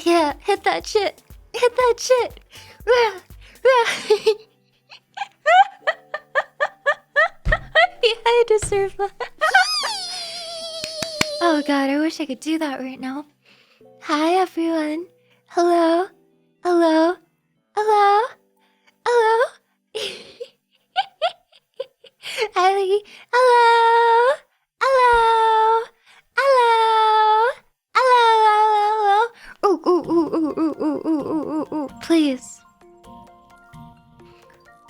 Yeah, hit that shit. Hit that shit. Yeah, I deserve that. Oh god, I wish I could do that right now. Hi everyone. Hello. Hello. Hello. Hello. Ellie. Hello. Hello. Hello. Hello. Ooh, ooh, ooh, ooh, ooh, ooh, ooh, ooh, ooh. Please.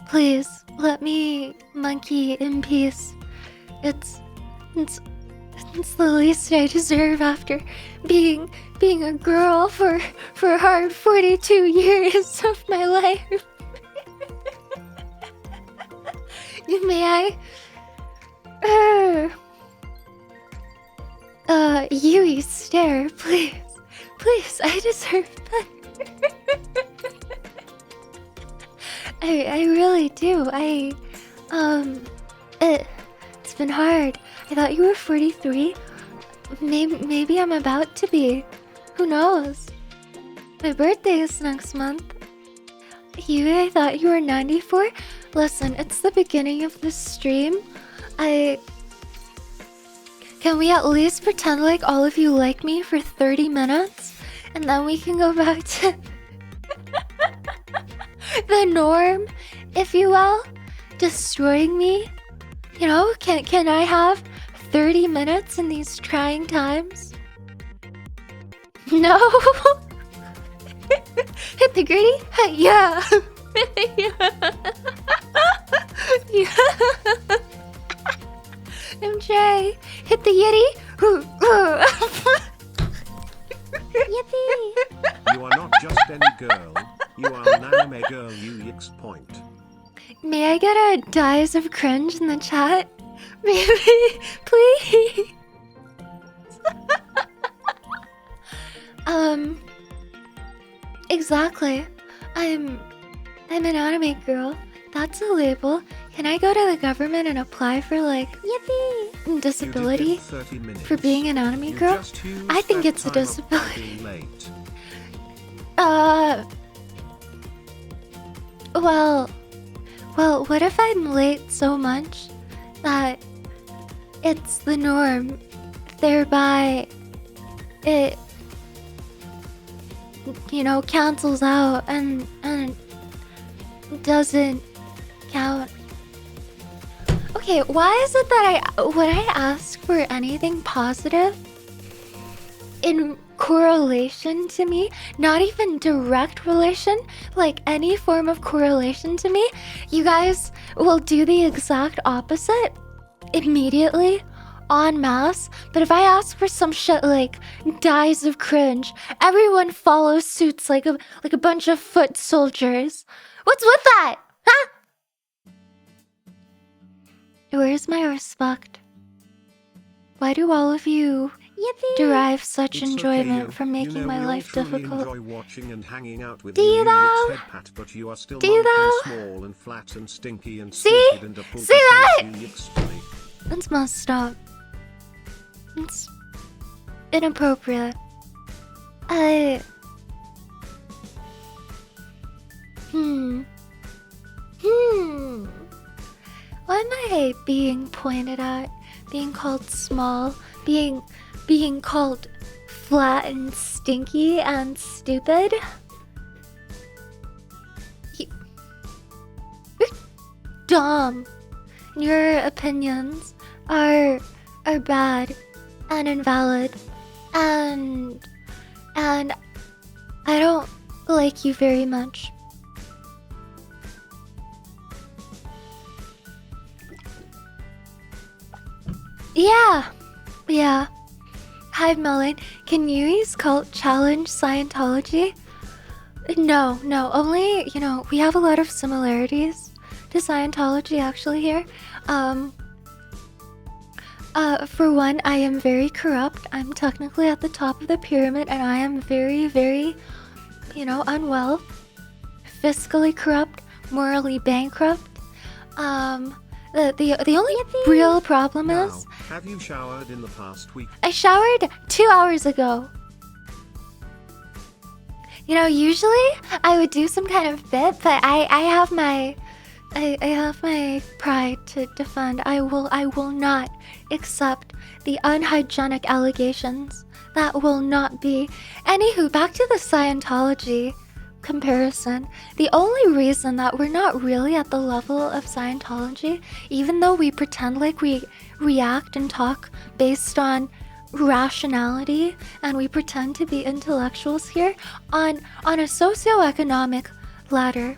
Please, let me monkey in peace. It's the least I deserve after being a girl for a hard 42 years of my life. May I? Yui stare, please. Please, I deserve better. I really do. It's been hard. I thought you were 43. Maybe I'm about to be. Who knows? My birthday is next month. I thought you were 94. Listen, it's the beginning of the stream. Can we at least pretend like all of you like me for 30 minutes? And then we can go back to the norm, if you will, destroying me. You know, can I have 30 minutes in these trying times? No? Hit the gritty? Yeah. Yeah. MJ, hit the yitty. Yippee. You are not just any girl, you are an anime girl, UX point. May I get a dies of cringe in the chat? Maybe, please. Exactly. I'm an anime girl. That's a label. Can I go to the government and apply for like yippee disability for being an anime girl? I think it's a disability. Well, what if I'm late so much that it's the norm, thereby it, you know, cancels out and doesn't count? Okay, why is it that when I ask for anything positive in correlation to me, not even direct relation, like any form of correlation to me, you guys will do the exact opposite immediately, en masse? But if I ask for some shit like dies of cringe, everyone follows suits like a bunch of foot soldiers. What's with that? Huh? Where's my respect? Why do all of you derive such enjoyment from making my life difficult? Enjoy watching and hanging out with Do you though? Pat, but you are still Do you though? small and flat and stinky and See? and See that? That's messed up. It's inappropriate. Why am I being pointed at? Being called small? Being called flat and stinky and stupid? You're dumb. Your opinions are bad and invalid, and I don't like you very much. Yeah. Hi, Melon. Can Yui's cult challenge Scientology? No. Only, you know, we have a lot of similarities to Scientology actually here. For one, I am very corrupt. I'm technically at the top of the pyramid, and I am very, very, you know, unwell. Fiscally corrupt, morally bankrupt. The only real problem is... Have you showered in the past week? I showered 2 hours ago. You know, usually I would do some kind of bit, but I have my pride to defend. I will not accept the unhygienic allegations. That will not be. Anywho, back to the Scientology comparison. The only reason that we're not really at the level of Scientology, even though we pretend like we react and talk based on rationality and we pretend to be intellectuals here, on a socioeconomic ladder,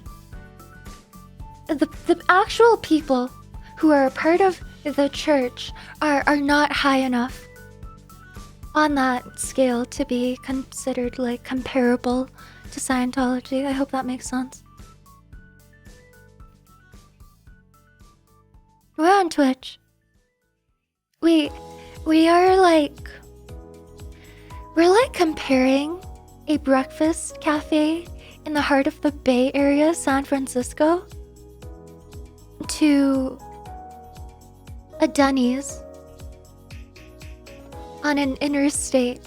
the actual people who are a part of the church are not high enough on that scale to be considered like comparable to Scientology. I hope that makes sense. We're on Twitch. We are like, we're like comparing a breakfast cafe in the heart of the Bay Area, San Francisco, to a Denny's on an interstate.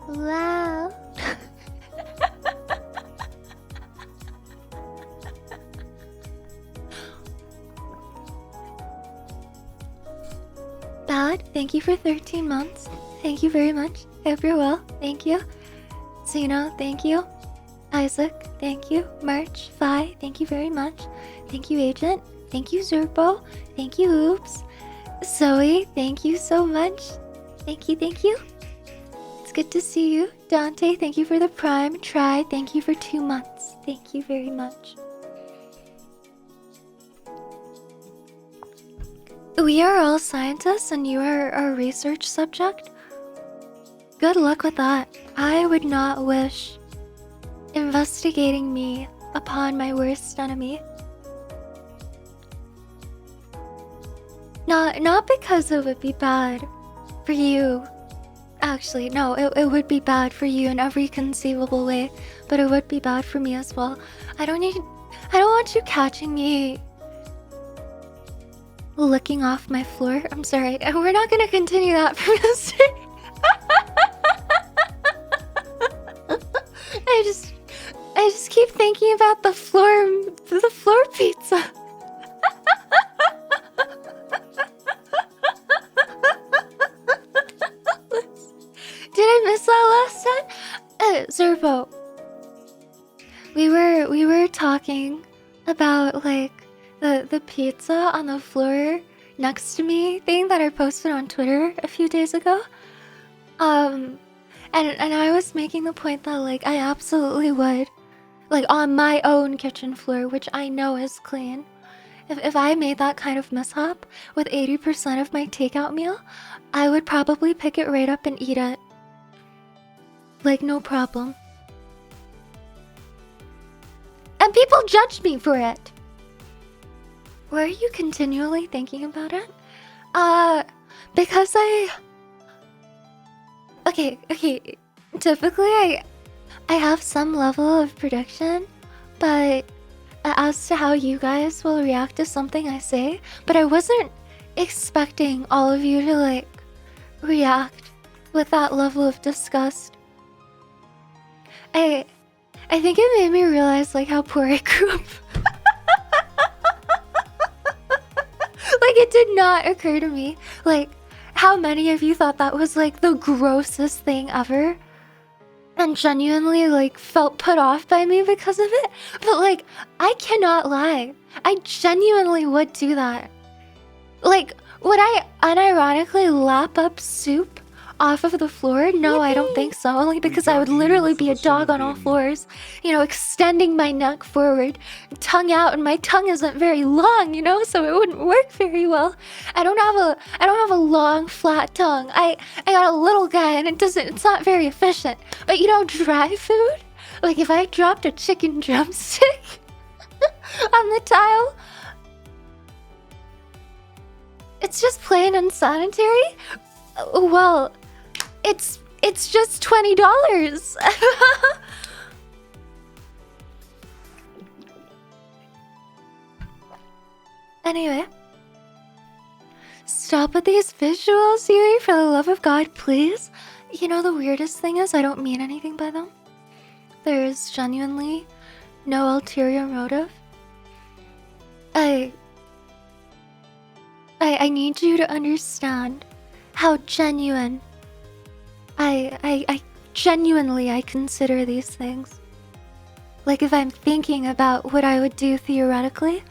Wow. Ballad, thank you for 13 months. Thank you very much. I hope you're well. Thank you. Zeno, thank you. Isaac, thank you. March, Phi, thank you very much. Thank you, Agent. Thank you, Zerbo. Thank you, Oops. Zoe, thank you so much. Thank you, thank you. It's good to see you. Dante, thank you for the Prime. Try, thank you for 2 months. Thank you very much. We are all scientists and you are our research subject. Good luck with that. I would not wish investigating me upon my worst enemy. Not because it would be bad for you. Actually, no, it would be bad for you in every conceivable way, but it would be bad for me as well. I don't want you catching me licking off my floor. I'm sorry. We're not gonna continue that from yesterday. I just keep thinking about the floor pizza. Did I miss that last time? Zerbo. We were talking about like the pizza on the floor next to me thing that I posted on Twitter a few days ago. And I was making the point that like I absolutely would, like on my own kitchen floor, which I know is clean. If I made that kind of mishap with 80% of my takeout meal, I would probably pick it right up and eat it. Like no problem. And people judge me for it. Why are you continually thinking about it? Because Okay. Typically, I have some level of prediction, but as to how you guys will react to something I say, but I wasn't expecting all of you to like react with that level of disgust. I think it made me realize like how poor I grew up. Like it did not occur to me like how many of you thought that was like the grossest thing ever and genuinely like felt put off by me because of it. But like I cannot lie, I genuinely would do that. Like would I unironically lap up soup off of the floor? No, I don't think so. Only because I would literally be a dog on all fours, you know, extending my neck forward, tongue out, and my tongue isn't very long, you know, so it wouldn't work very well. I don't have a long flat tongue. I got a little guy and it's not very efficient. But you know, dry food? Like if I dropped a chicken drumstick on the tile, it's just plain unsanitary. Well, it's just $20. Anyway, stop with these visuals, Yuri, for the love of God, please. You know the weirdest thing is I don't mean anything by them. there is genuinely no ulterior motive, I need you to understand how genuine I genuinely I consider these things. Like if I'm thinking about what I would do theoretically,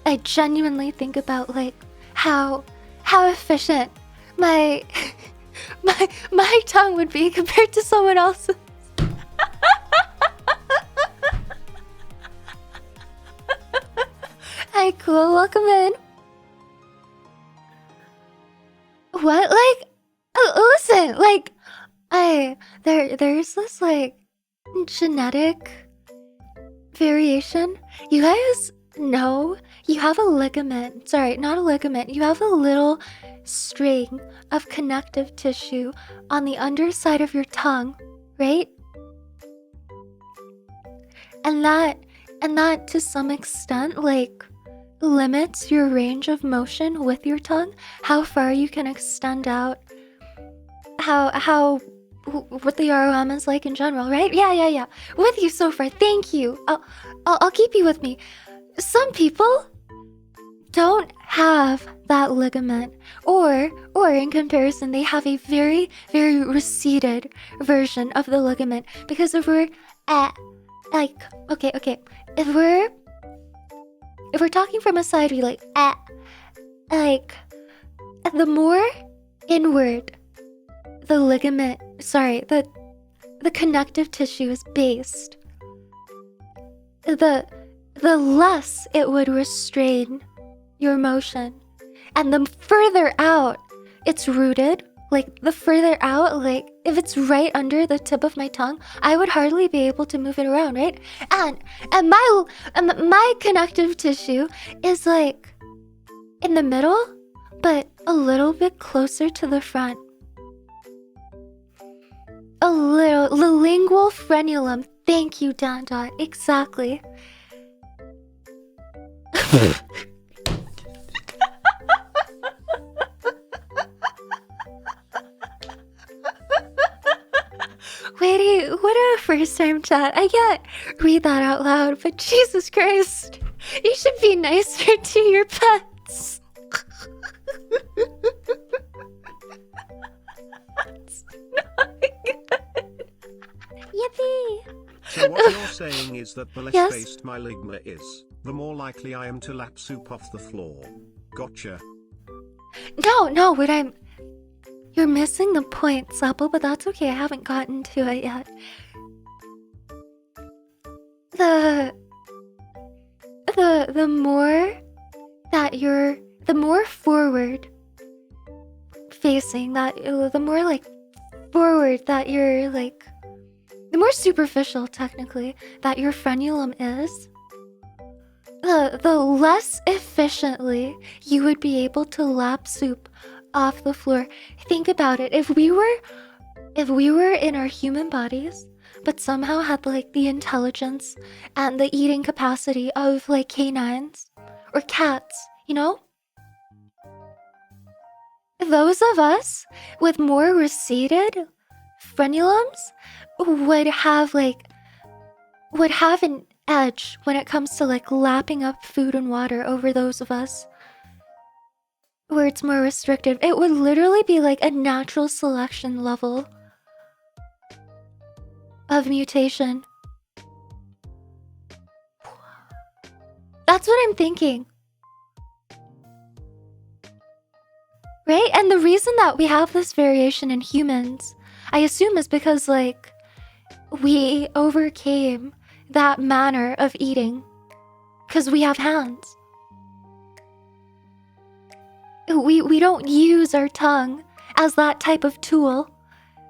I genuinely think about like how efficient my my tongue would be compared to someone else's. Hi, cool. Welcome in. What? Like, listen. Like, there's this like genetic variation. You guys know you have a ligament. Sorry, not a ligament. You have a little string of connective tissue on the underside of your tongue, right? And that to some extent like limits your range of motion with your tongue, how far you can extend out, what the ROM is like in general, right? Yeah. With you so far, thank you. I'll keep you with me. Some people don't have that ligament, or in comparison, they have a very, very receded version of the ligament. Because if we're okay, if we're talking from a side, we like the more inward the ligament, the connective tissue is based, the less it would restrain your motion. And the further out it's rooted, like the further out, like if it's right under the tip of my tongue, I would hardly be able to move it around, right? And my connective tissue is like in the middle, but a little bit closer to the front. A little, the lingual frenulum. Thank you, Dan Dot. Exactly. Wait, what a first time chat. I can't read that out loud, but Jesus Christ. You should be nicer to your pets. That's not good. Yippee! So what you're saying is that the less Yes? based my ligma is, the more likely I am to lap soup off the floor. Gotcha. No, you're missing the point, Supple, but that's okay. I haven't gotten to it yet. The more that you're, the more forward facing that, the more like forward that you're like, the more superficial technically that your frenulum is, the less efficiently you would be able to lap soup off the floor. Think about it. If we were in our human bodies, but somehow had like the intelligence and the eating capacity of like canines or cats, you know? Those of us with more receded frenulums would have an edge when it comes to like lapping up food and water over those of us where it's more restrictive. It would literally be like a natural selection level of mutation. That's what I'm thinking. Right? And the reason that we have this variation in humans, I assume, is because like we overcame that manner of eating because we have hands. We don't use our tongue as that type of tool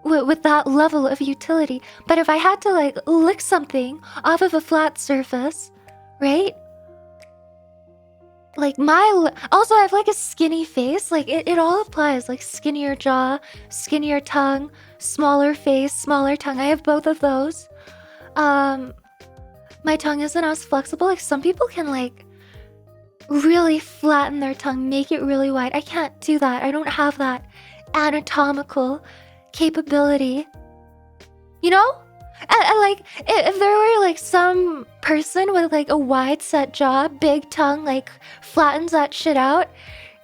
with that level of utility. But if I had to like lick something off of a flat surface, right? Like also I have like a skinny face, like it all applies, like skinnier jaw, skinnier tongue, smaller face, smaller tongue. I have both of those. My tongue isn't as flexible. Like some people can like really flatten their tongue, make it really wide. I can't do that. I don't have that anatomical capability. You know? And like, if there were like some person with like a wide set jaw, big tongue, like flattens that shit out,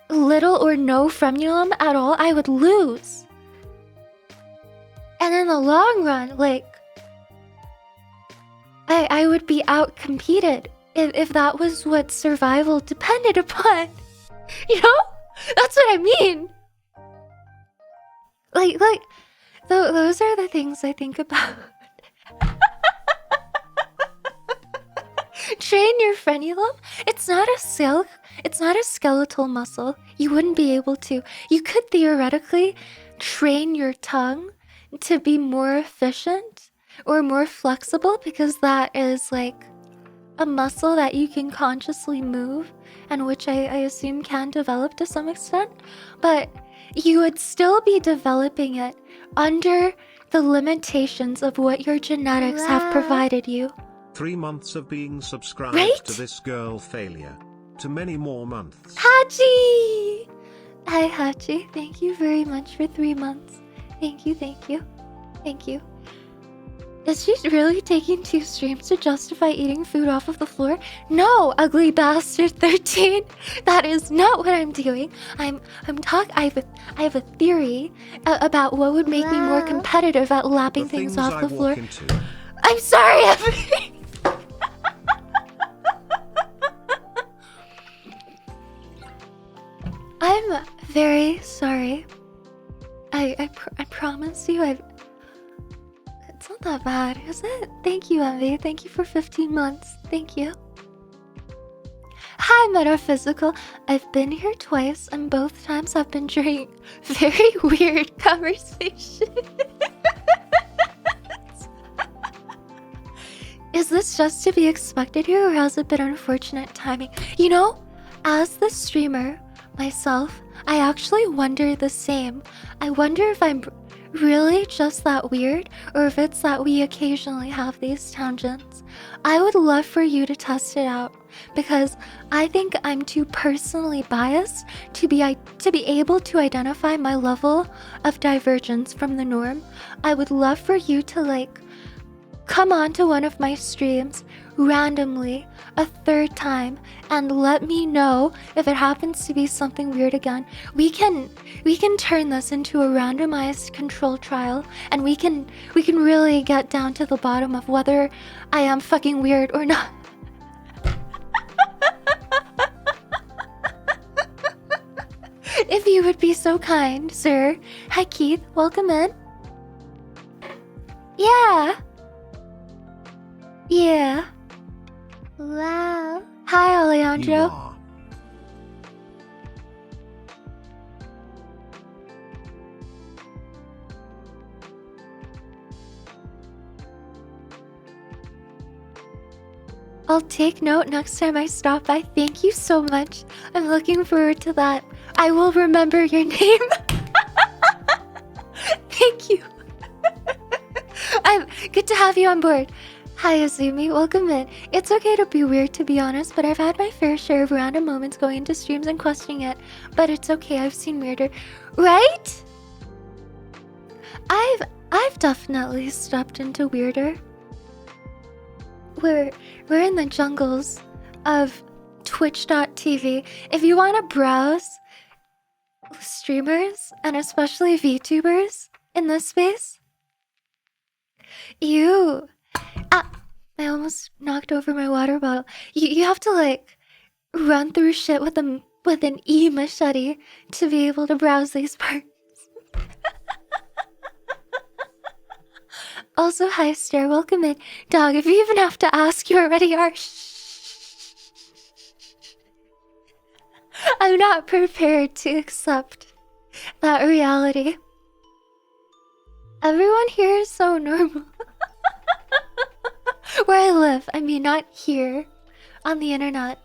little or no frenulum at all, I would lose. And in the long run, like, I would be out-competed if that was what survival depended upon. You know? That's what I mean. Like, those are the things I think about. Train your frenulum. It's not a skeletal muscle. You wouldn't be able to. You could theoretically train your tongue to be more efficient or more flexible, because that is like a muscle that you can consciously move, and which I assume can develop to some extent. But you would still be developing it under the limitations of what your genetics have provided you. 3 months of being subscribed Right? to this girl failure. To many more months. Hachi! Hi, Hachi. Thank you very much for 3 months. Thank you, thank you. Thank you. Is she really taking 2 streams to justify eating food off of the floor? No, ugly bastard 13. That is not what I'm doing. I have a theory about what would make me more competitive at lapping things off the floor. I'm sorry, Emily. I'm very sorry. I promise you, it's not that bad, is it? Thank you, Envy. Thank you for 15 months. Thank you. Hi, Metaphysical. I've been here twice, and both times have been during very weird conversations. Is this just to be expected here, or has it been unfortunate timing? You know, as the streamer myself, I actually wonder the same. I wonder if I'm really just that weird, or if it's that we occasionally have these tangents. I would love for you to test it out, because I think I'm too personally biased to be able to identify my level of divergence from the norm. I would love for you to like come onto one of my streams randomly a 3rd time and let me know if it happens to be something weird again. We can turn this into a randomized control trial, and we can really get down to the bottom of whether I am fucking weird or not. If you would be so kind, sir. Hi, Keith. Welcome in. Yeah. Yeah. Wow. Hi, Alejandro. I'll take note next time I stop by. Thank you so much. I'm looking forward to that. I will remember your name. Thank you. I'm good to have you on board. Hi, Azumi. Welcome in. It's okay to be weird, to be honest, but I've had my fair share of random moments going into streams and questioning it. But it's okay. I've seen weirder. Right? I've definitely stepped into weirder. We're in the jungles of Twitch.tv. If you want to browse streamers, and especially VTubers in this space, I almost knocked over my water bottle. You have to like run through shit with an e-machete to be able to browse these parts. Also, hi, Stare. Welcome in. Dog, if you even have to ask, you already are. I'm not prepared to accept that reality. Everyone here is so normal. Where I live, I mean, not here, on the internet.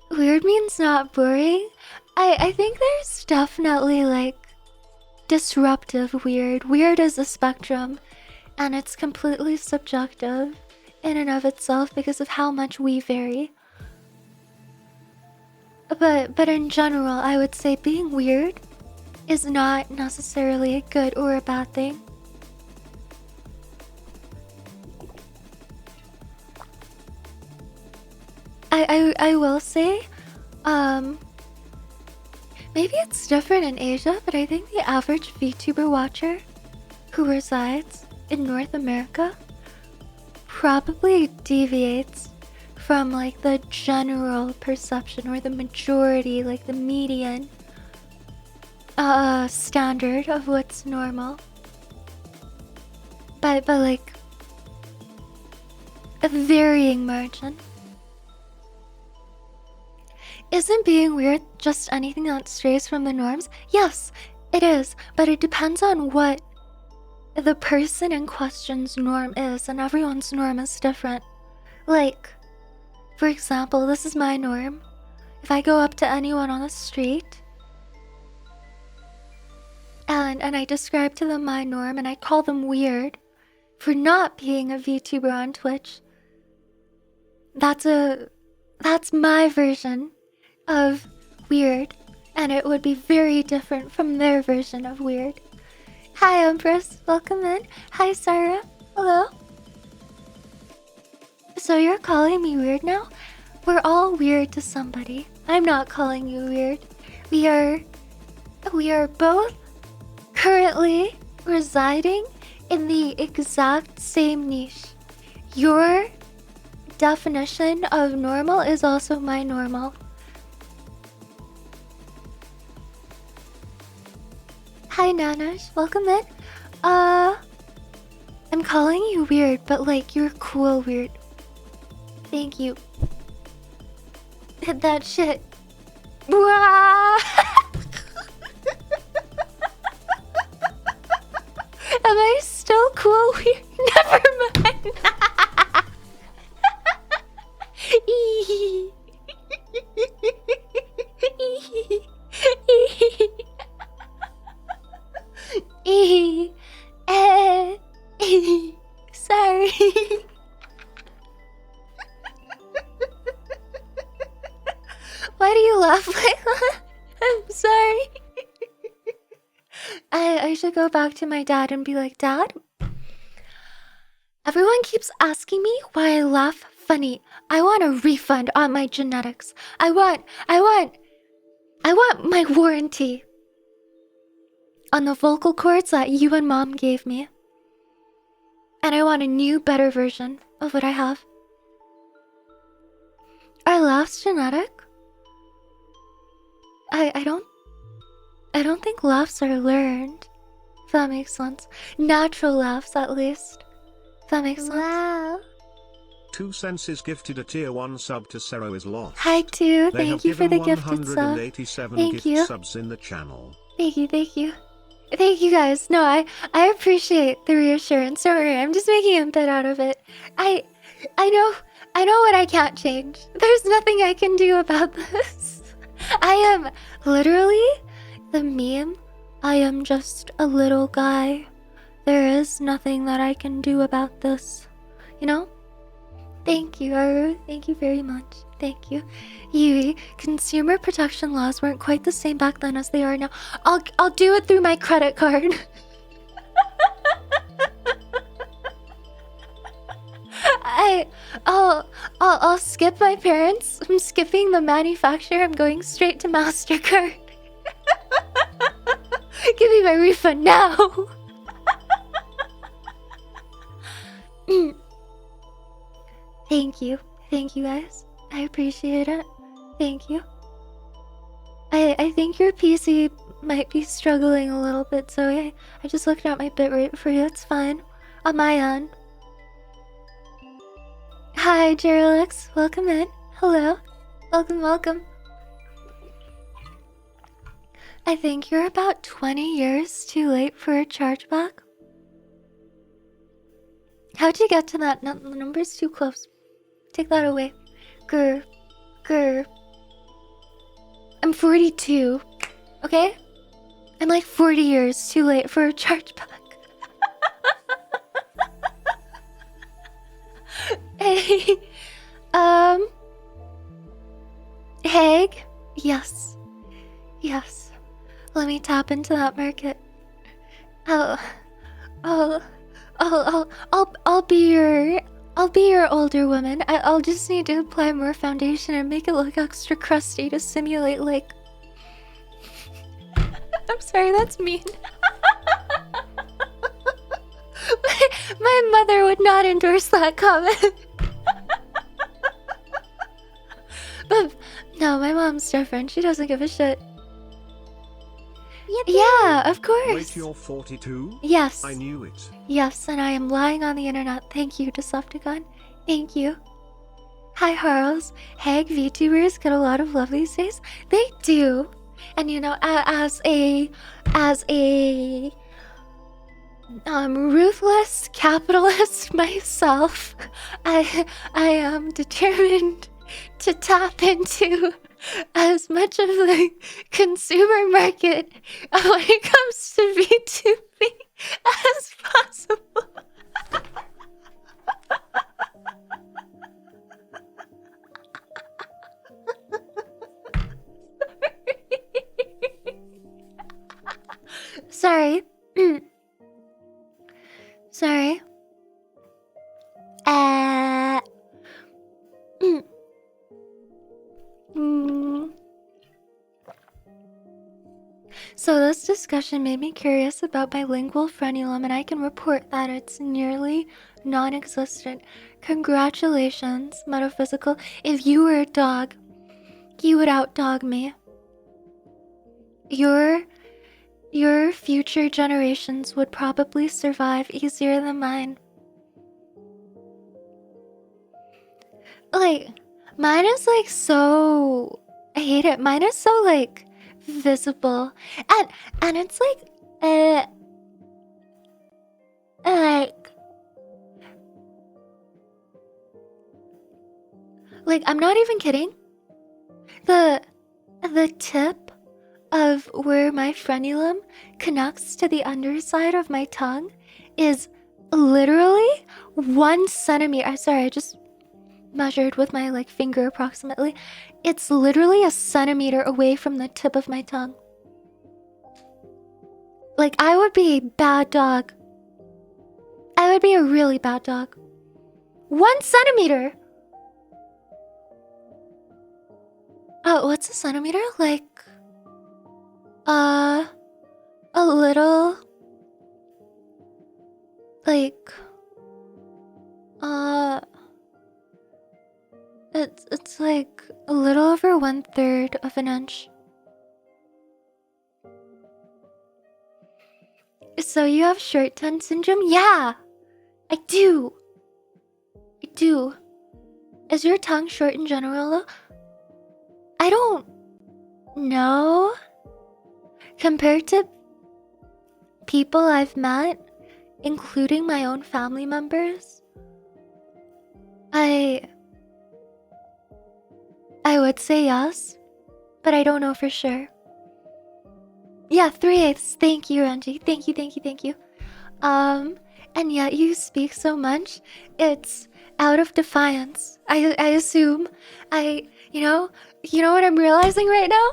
Weird means not boring. I think there's definitely like disruptive weird. Weird is a spectrum, and it's completely subjective in and of itself because of how much we vary. But in general, I would say being weird is not necessarily a good or a bad thing. I will say, maybe it's different in Asia, but I think the average VTuber watcher who resides in North America probably deviates from like the general perception or the majority, like the median standard of what's normal. But like a varying margin. Isn't being weird just anything that strays from the norms? Yes, it is, but it depends on what the person in question's norm is, and everyone's norm is different. Like, for example, this is my norm. If I go up to anyone on the street and I describe to them my norm and I call them weird for not being a VTuber on Twitch, that's my version of weird, and it would be very different from their version of weird. Hi Empress, welcome in. Hi Sarah, hello. So you're calling me weird now? We're all weird to somebody. I'm not calling you weird. We are both currently residing in the exact same niche. Your definition of normal is also my normal. Hi Nanash, welcome in. I'm calling you weird, but like you're cool weird. Thank you. Hit that shit. Wah! Am I still cool weird? Never mind. Sorry. Why do you laugh like that? I'm sorry. I should go back to my dad and be like, Dad, everyone keeps asking me why I laugh funny. I want a refund on my genetics. I want my warranty on the vocal cords that you and Mom gave me. And I want a new, better version of what I have. Are laughs genetic? I don't think laughs are learned. If that makes sense. Natural laughs, at least. If that makes sense. Wow. 2 cents is gifted a tier 1 sub to Sero is lost. Hi, 2. They Thank you for the gifted sub. 187 Thank gift you. subs in the channel. Thank you, thank you. Thank you guys. No, I appreciate the reassurance. Don't worry, I'm just making a bit out of it. I know what I can't change. There's nothing I can do about this. I am literally the meme. I am just a little guy. There is nothing that I can do about this. You know? Thank you, Aru. Thank you very much. Thank you. Yui, consumer protection laws weren't quite the same back then as they are now. I'll do it through my credit card. I'll skip my parents. I'm skipping the manufacturer. I'm going straight to MasterCard. Give me my refund now. Thank you. Thank you guys. I appreciate it. Thank you. I think your PC might be struggling a little bit, so I just looked at my bitrate for you. It's fine. On my end. Hi, Jerelix. Welcome in. Hello. Welcome, welcome. I think you're about 20 years too late for a chargeback. How'd you get to that? No, the number's too close. Take that away. Grr. Grr. I'm 42. Okay? I'm like 40 years too late for a chargeback. Hey. Hag? Yes. Yes. Let me tap into that market. I'll be your I'll be your older woman. I'll just need to apply more foundation and make it look extra crusty to simulate, like... I'm sorry, that's mean. My mother would not endorse that comment. But no, my mom's different. She doesn't give a shit. Yeah, of course. Wait, you're 42? Yes. I knew it. Yes, and I am lying on the internet. Thank you, Decepticon. Thank you. Hi, Harls. Hag VTubers get a lot of love these days. They do. And you know, as a ruthless capitalist myself, I am determined to tap into as much of the consumer market when it comes to VTubing as possible. Sorry. Sorry. So this discussion made me curious about my lingual frenulum, and I can report that it's nearly non-existent. Congratulations, metaphysical. If you were a dog, you would outdog me. Your future generations would probably survive easier than mine. Like, mine is like so... I hate it. Mine is so like visible. And it's like, like, I'm not even kidding. The tip of where my frenulum connects to the underside of my tongue is literally 1 centimeter. Sorry, I just measured with my like finger approximately. It's literally 1 centimeter away from the tip of my tongue. Like, I would be a bad dog. I would be a really bad dog. 1 centimeter! Oh, what's a centimeter? Like, a little, like, it's like a little over 1/3 of an inch. So you have short tongue syndrome? Yeah, I do. I do. Is your tongue short in general though? I don't know. Compared to people I've met, including my own family members, I would say yes, but I don't know for sure. Yeah, 3/8. Thank you, Renji. Thank you, thank you, thank you. And yet you speak so much. It's out of defiance. I assume. You know what I'm realizing right now?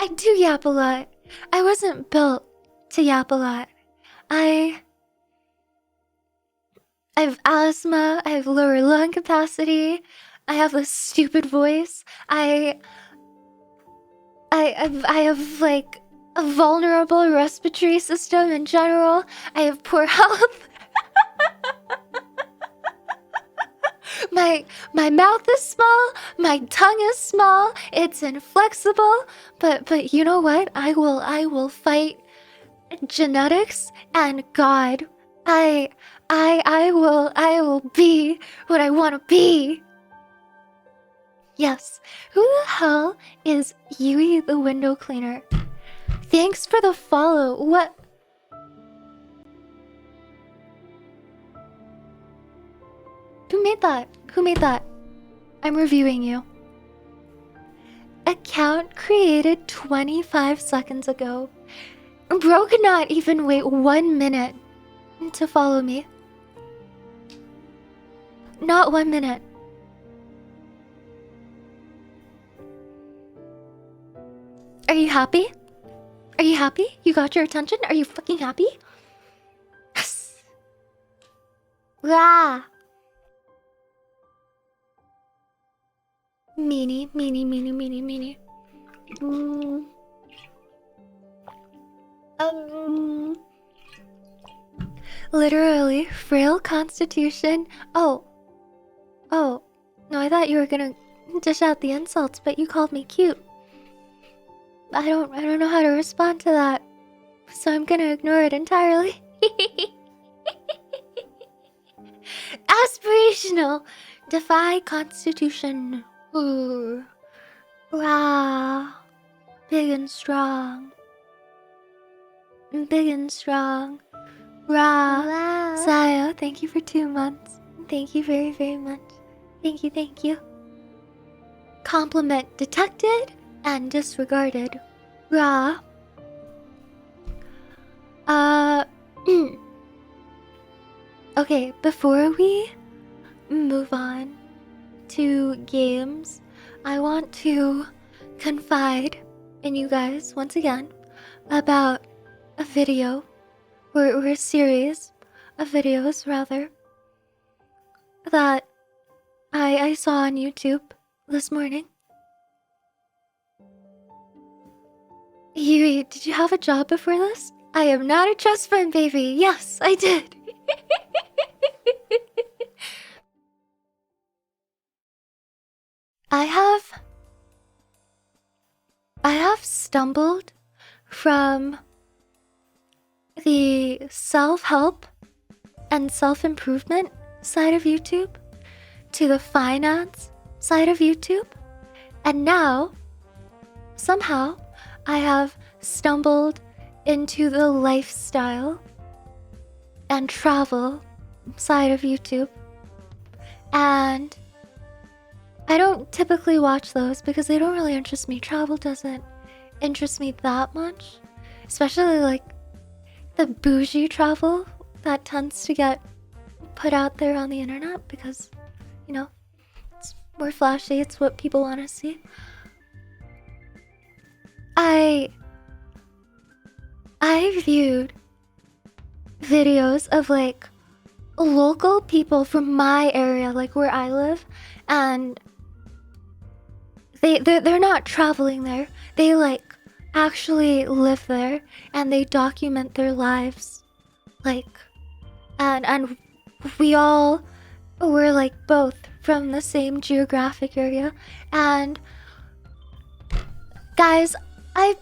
I do yap a lot. I wasn't built to yap a lot. I have asthma, I have lower lung capacity, I have a stupid voice, I have like a vulnerable respiratory system in general, I have poor health. My mouth is small, my tongue is small, it's inflexible, but you know what? I will fight genetics and God. I will be what I want to be. Yes. Who the hell is Yui the window cleaner? Thanks for the follow. What? Who made that? Who made that? I'm reviewing you. Account created 25 seconds ago. Bro could not even wait 1 minute to follow me. Not 1 minute. Are you happy? Are you happy? You got your attention? Are you fucking happy? Yes. Rah. Meanie, meanie, meanie, meanie, meanie. Literally, frail constitution. Oh, no, I thought you were gonna dish out the insults, but you called me cute. I don't know how to respond to that, so I'm gonna ignore it entirely. Aspirational, defy constitution. Ooh. Rah, big and strong. Big and strong. Rah. Wow. Sayo, thank you for 2 months. Thank you very, very much. Thank you, thank you. Compliment detected and disregarded. Rah. Okay, before we move on to games, I want to confide in you guys once again about a video or a series of videos rather that I saw on YouTube this morning. Yui, did you have a job before this? I am not a trust fund baby. Yes, I did. I have stumbled from the self-help and self-improvement side of YouTube to the finance side of YouTube, and now somehow I have stumbled into the lifestyle and travel side of YouTube. And I don't typically watch those because they don't really interest me. Travel doesn't interest me that much, especially like the bougie travel that tends to get put out there on the internet because, you know, it's more flashy, it's what people want to see. I viewed videos of like local people from my area, like where I live, and they're not traveling there. They like actually live there and they document their lives, like, and we all were like both from the same geographic area. And guys, I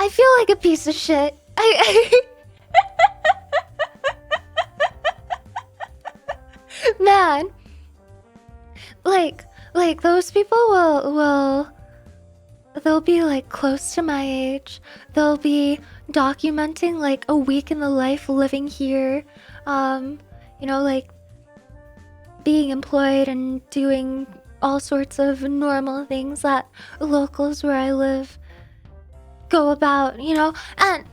feel like a piece of shit. Man, like those people they'll be like close to my age. They'll be documenting like a week in the life living here, you know, like being employed and doing all sorts of normal things that locals where I live go about, you know. And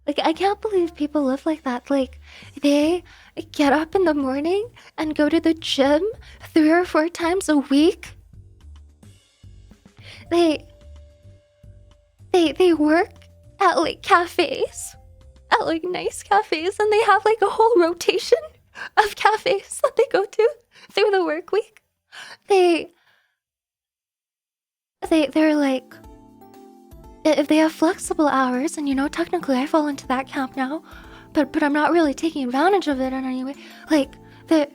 like, I can't believe people live like that. Like, they get up in the morning and go to the gym 3 or 4 times a week. They work at like cafes, at like nice cafes, and they have like a whole rotation of cafes that they go to through the work week. They're like, if they have flexible hours, and you know, technically I fall into that camp now, but I'm not really taking advantage of it in any way. Like, they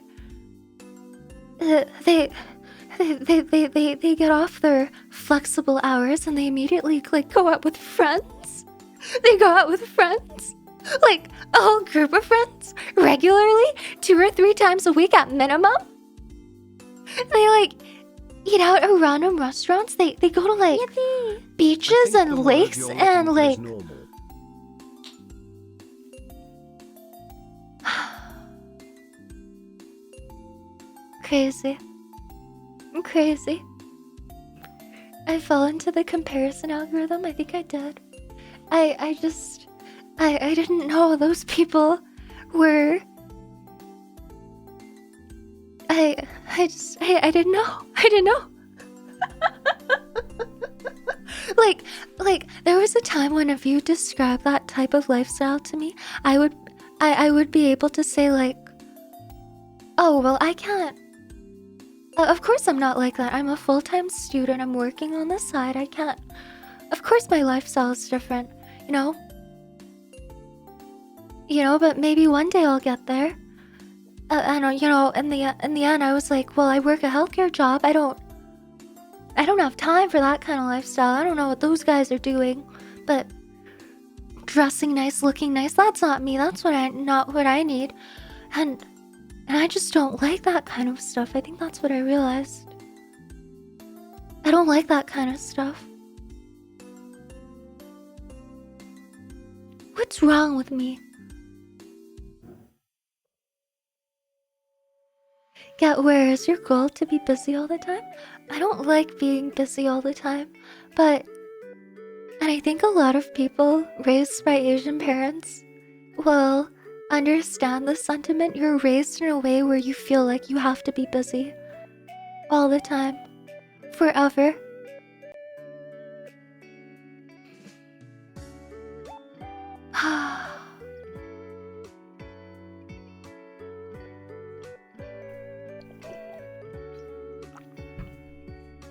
get off their flexible hours and they immediately like go out with friends. They go out with friends, like a whole group of friends, regularly, 2 or 3 times a week at minimum. They like eat out at random restaurants. They go to like beaches and lakes and like crazy. I fell into the comparison algorithm. I think I did. I didn't know those people were. I didn't know. I didn't know. like there was a time when if you describe that type of lifestyle to me, I would be able to say like, oh well, I can't Of course I'm not like that. I'm a full-time student. I'm working on the side. I can't... Of course my lifestyle is different, you know? But maybe one day I'll get there. And in the end, I was like, well, I work a healthcare job. I don't have time for that kind of lifestyle. I don't know what those guys are doing, but dressing nice, looking nice, that's not me. That's not what I need. And I just don't like that kind of stuff. I think that's what I realized. I don't like that kind of stuff. What's wrong with me? Where is your goal to be busy all the time? I don't like being busy all the time, and I think a lot of people raised by Asian parents will understand the sentiment. You're raised in a way where you feel like you have to be busy all the time, forever.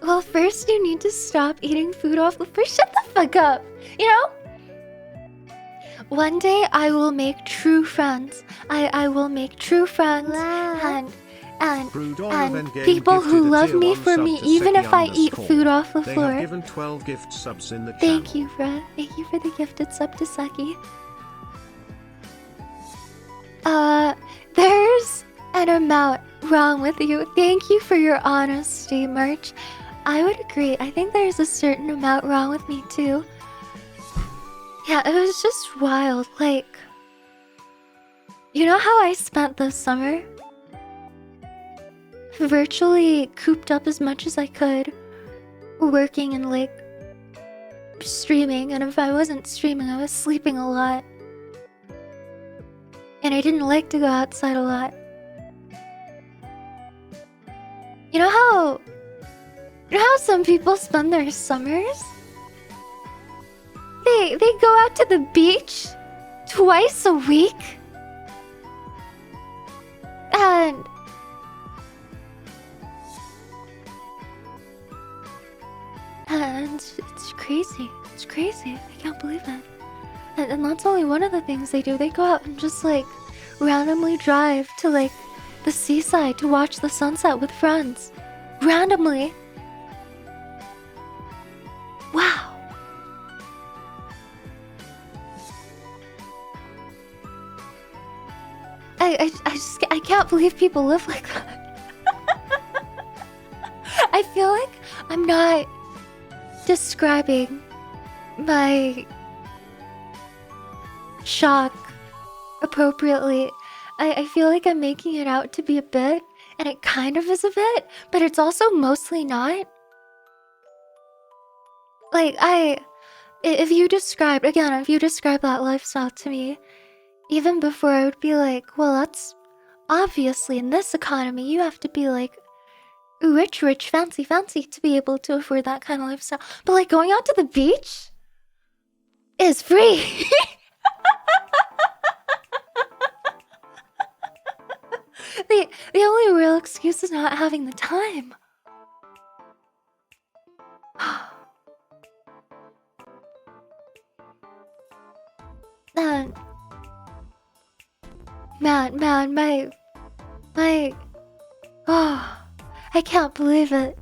Well, first you need to stop eating food off the floor. Shut the fuck up, One day I will make true friends. I will make true friends. Wow. And people who love me for me, even if I eat food off the They floor. have given 12 gift subs in the channel. Thank you, Fred. Thank you for the gifted sub to Seki. There's an amount wrong with you. Thank you for your honesty, March. I would agree. I think there's a certain amount wrong with me, too. Yeah, it was just wild. Like, you know how I spent this summer? Virtually cooped up as much as I could, working and, like, streaming. And if I wasn't streaming, I was sleeping a lot. And I didn't like to go outside a lot. You know how some people spend their summers? They go out to the beach twice a week. And it's crazy. It's crazy. I can't believe it. And that's only one of the things they do. They go out and just, like, randomly drive to, like, the seaside to watch the sunset with friends. Randomly. Wow. I can't believe people live like that. I feel like I'm not describing my shock appropriately. I feel like I'm making it out to be a bit, and it kind of is a bit, but it's also mostly not. Like, if you described that lifestyle to me, even before, I would be like, well, that's obviously in this economy, you have to be like rich, fancy to be able to afford that kind of lifestyle. But, like, going out to the beach is free. The only real excuse is not having the time. And man, I can't believe it.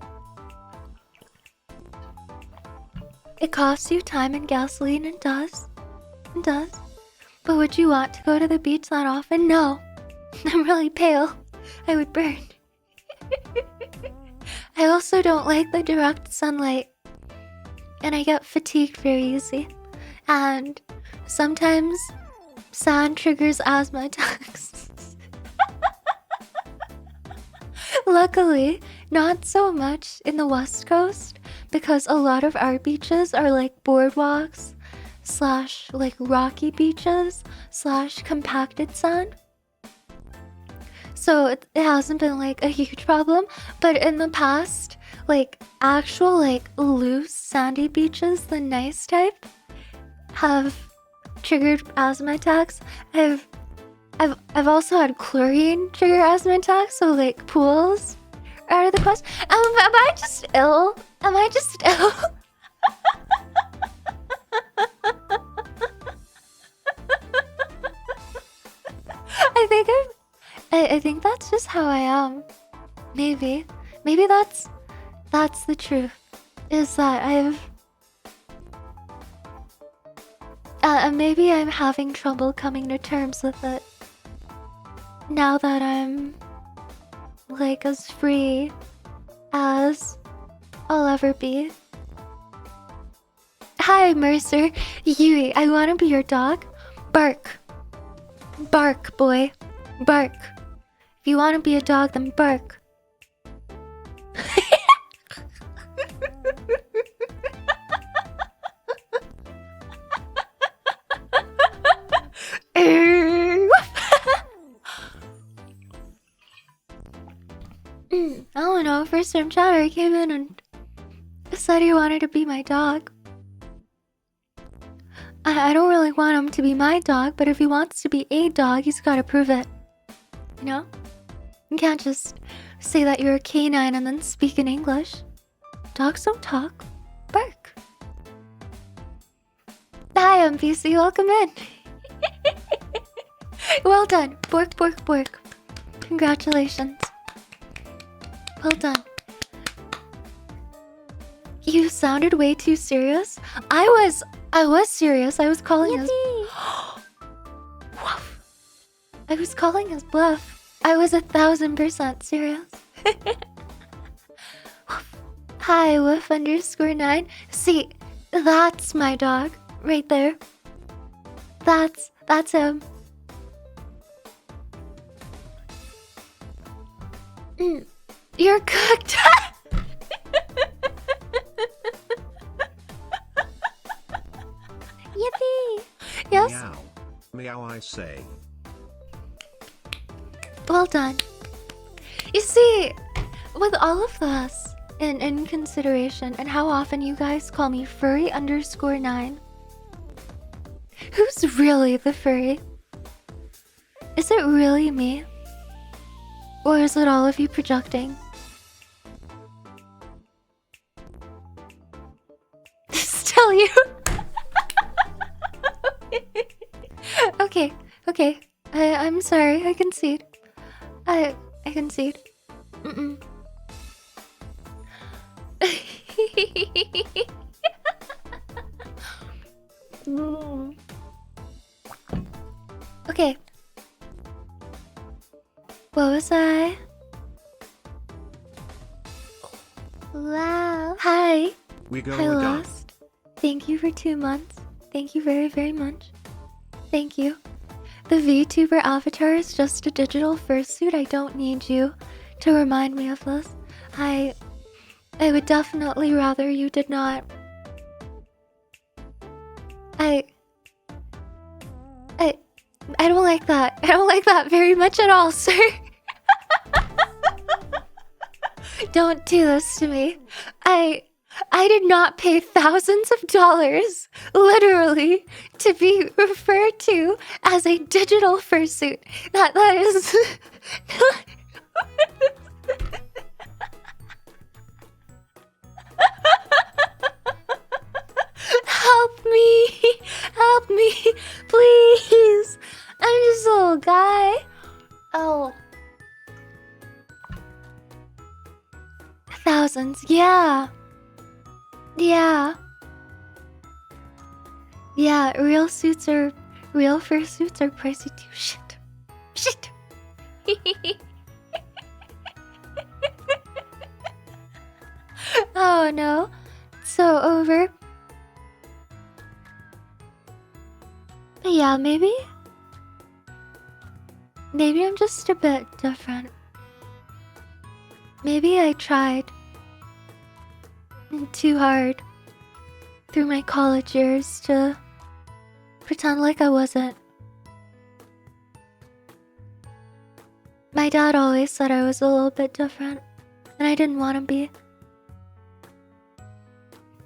It costs you time and gasoline, it does. But would you want to go to the beach that often? No. I'm really pale. I would burn. I also don't like the direct sunlight. And I get fatigued very easy. And sometimes sand triggers asthma attacks. Luckily, not so much in the West Coast, because a lot of our beaches are like boardwalks / like rocky beaches / compacted sand. So it hasn't been like a huge problem, but in the past, like actual like loose sandy beaches, the nice type, have triggered asthma attacks. I've also had chlorine trigger asthma attacks, so like pools out of the question. Am I just ill? Am I just ill? I think that's just how I am. Maybe that's the truth. Is that maybe I'm having trouble coming to terms with it. Now that I'm like as free as I'll ever be. Hi, Mercer. Yui, I want to be your dog. Bark. Bark, boy. Bark. If you want to be a dog, then bark. I don't know, first time chatter came in and said he wanted to be my dog. I don't really want him to be my dog, but if he wants to be a dog, he's gotta prove it. You know? You can't just say that you're a canine and then speak in English. Dogs don't talk. Bark. Hi, MPC, welcome in. Well done. Bork, bork, bork. Congratulations. Well done. You sounded way too serious. I was serious. I was calling his... I was calling his bluff. I was 1000% serious. Hi, Woof_9. See, that's my dog. Right there. That's him. You're cooked. Yippee! Yes? Meow. Meow, I say. Well done. You see, with all of this in consideration and how often you guys call me furry_9, who's really the furry? Is it really me? Or is it all of you projecting? Still you? Okay. I'm sorry, I concede. I concede. Okay. What was I? Wow. Hi. We go Hi, again. Lost. Thank you for 2 months. Thank you very, very much. Thank you. The VTuber avatar is just a digital fursuit. I don't need you to remind me of this. I would definitely rather you did not. I don't like that. I don't like that very much at all, sir. Don't do this to me. I did not pay thousands of dollars, literally, to be referred to as a digital fursuit. That is... Help me! Help me! Please! I'm just a little guy. Oh. Thousands, yeah. Yeah, real fursuits are pricey too. Shit. Oh no, so over. Yeah, maybe I'm just a bit different. Maybe I tried too hard through my college years to pretend like I wasn't. My dad always said I was a little bit different, and I didn't want to be.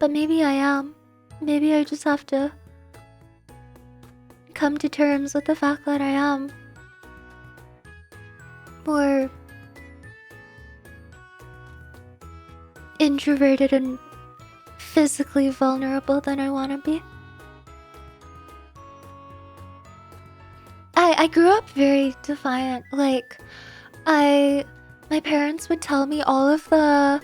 But maybe I am. Maybe I just have to come to terms with the fact that I am. Or introverted and physically vulnerable than I want to be. I grew up very defiant. Like, my parents would tell me all of the